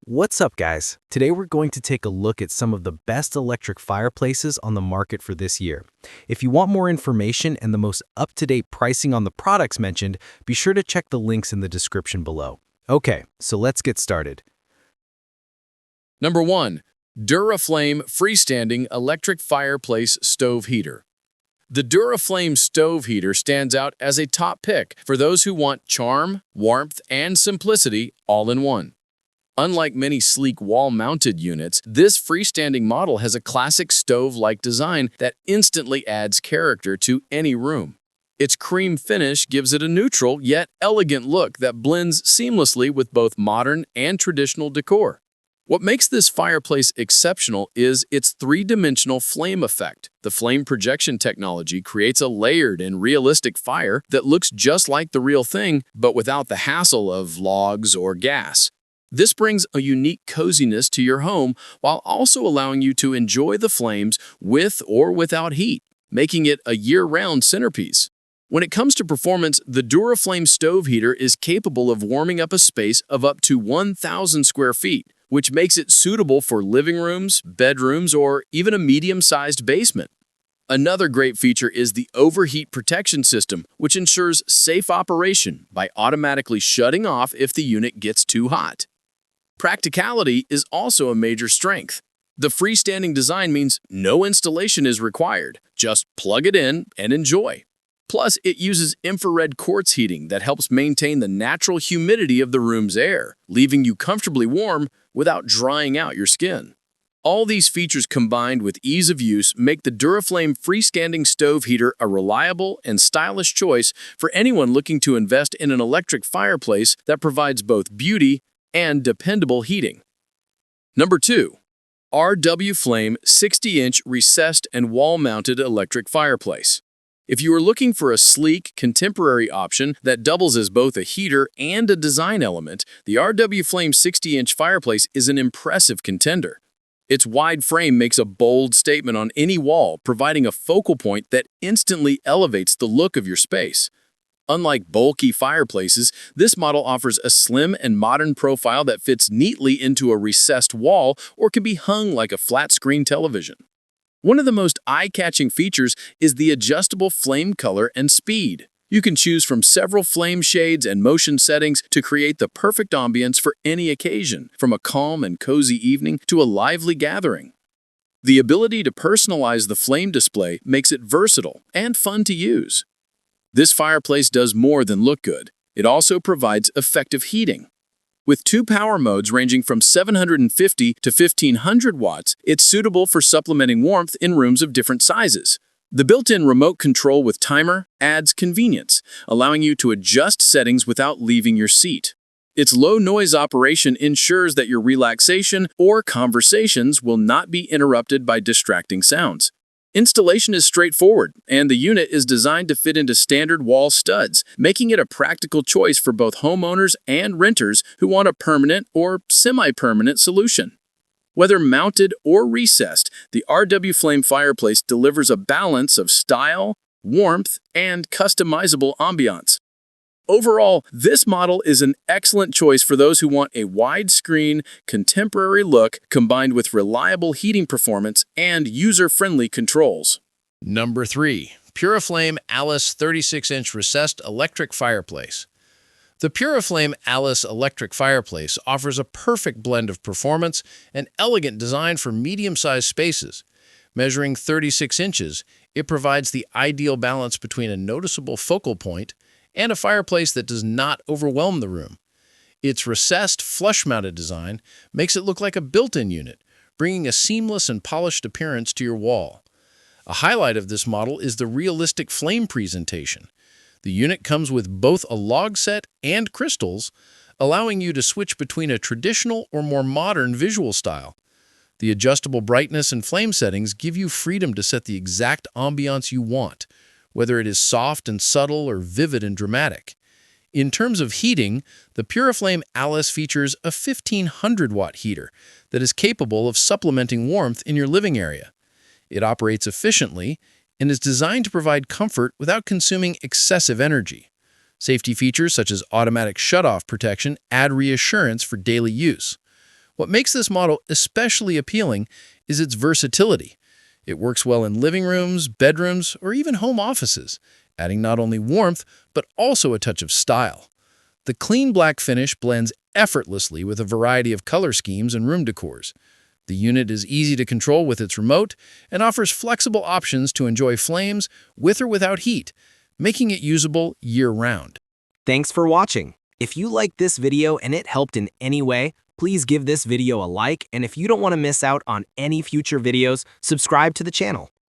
What's up, guys? Today we're going to take a look at some of the best electric fireplaces on the market for this year. If you want more information and the most up-to-date pricing on the products mentioned, be sure to check the links in the description below. Okay, so let's get started. Number 1. Duraflame Freestanding Electric Fireplace Stove Heater. The Duraflame stove heater stands out as a top pick for those who want charm, warmth, and simplicity all in one. Unlike many sleek wall-mounted units, this freestanding model has a classic stove-like design that instantly adds character to any room. Its cream finish gives it a neutral yet elegant look that blends seamlessly with both modern and traditional decor. What makes this fireplace exceptional is its three-dimensional flame effect. The flame projection technology creates a layered and realistic fire that looks just like the real thing, but without the hassle of logs or gas. This brings a unique coziness to your home while also allowing you to enjoy the flames with or without heat, making it a year-round centerpiece. When it comes to performance, the Duraflame stove heater is capable of warming up a space of up to 1,000 square feet, which makes it suitable for living rooms, bedrooms, or even a medium-sized basement. Another great feature is the overheat protection system, which ensures safe operation by automatically shutting off if the unit gets too hot. Practicality is also a major strength. The freestanding design means no installation is required. Just plug it in and enjoy. Plus, it uses infrared quartz heating that helps maintain the natural humidity of the room's air, leaving you comfortably warm without drying out your skin. All these features combined with ease of use make the Duraflame freestanding stove heater a reliable and stylish choice for anyone looking to invest in an electric fireplace that provides both beauty and dependable heating. Number 2. RW Flame 60-inch recessed and wall-mounted electric fireplace. If you are looking for a sleek, contemporary option that doubles as both a heater and a design element, the RW Flame 60-inch fireplace is an impressive contender. Its wide frame makes a bold statement on any wall, providing a focal point that instantly elevates the look of your space. Unlike bulky fireplaces, this model offers a slim and modern profile that fits neatly into a recessed wall or can be hung like a flat-screen television. One of the most eye-catching features is the adjustable flame color and speed. You can choose from several flame shades and motion settings to create the perfect ambience for any occasion, from a calm and cozy evening to a lively gathering. The ability to personalize the flame display makes it versatile and fun to use. This fireplace does more than look good. It also provides effective heating. With two power modes ranging from 750 to 1500 watts, it's suitable for supplementing warmth in rooms of different sizes. The built-in remote control with timer adds convenience, allowing you to adjust settings without leaving your seat. Its low-noise operation ensures that your relaxation or conversations will not be interrupted by distracting sounds. Installation is straightforward, and the unit is designed to fit into standard wall studs, making it a practical choice for both homeowners and renters who want a permanent or semi-permanent solution. Whether mounted or recessed, the RW Flame fireplace delivers a balance of style, warmth, and customizable ambiance. Overall, this model is an excellent choice for those who want a widescreen, contemporary look combined with reliable heating performance and user-friendly controls. Number 3. Puraflame Alice 36-inch recessed electric fireplace. The Puraflame Alice electric fireplace offers a perfect blend of performance and elegant design for medium-sized spaces. Measuring 36 inches, it provides the ideal balance between a noticeable focal point and a fireplace that does not overwhelm the room. Its recessed, flush-mounted design makes it look like a built-in unit, bringing a seamless and polished appearance to your wall. A highlight of this model is the realistic flame presentation. The unit comes with both a log set and crystals, allowing you to switch between a traditional or more modern visual style. The adjustable brightness and flame settings give you freedom to set the exact ambiance you want, whether it is soft and subtle or vivid and dramatic. In terms of heating, the Puraflame Alice features a 1500-watt heater that is capable of supplementing warmth in your living area. It operates efficiently and is designed to provide comfort without consuming excessive energy. Safety features such as automatic shutoff protection add reassurance for daily use. What makes this model especially appealing is its versatility. It works well in living rooms, bedrooms, or even home offices, adding not only warmth, but also a touch of style. The clean black finish blends effortlessly with a variety of color schemes and room decors. The unit is easy to control with its remote and offers flexible options to enjoy flames with or without heat, making it usable year-round. Thanks for watching. If you liked this video and it helped in any way, please give this video a like, and if you don't want to miss out on any future videos, subscribe to the channel.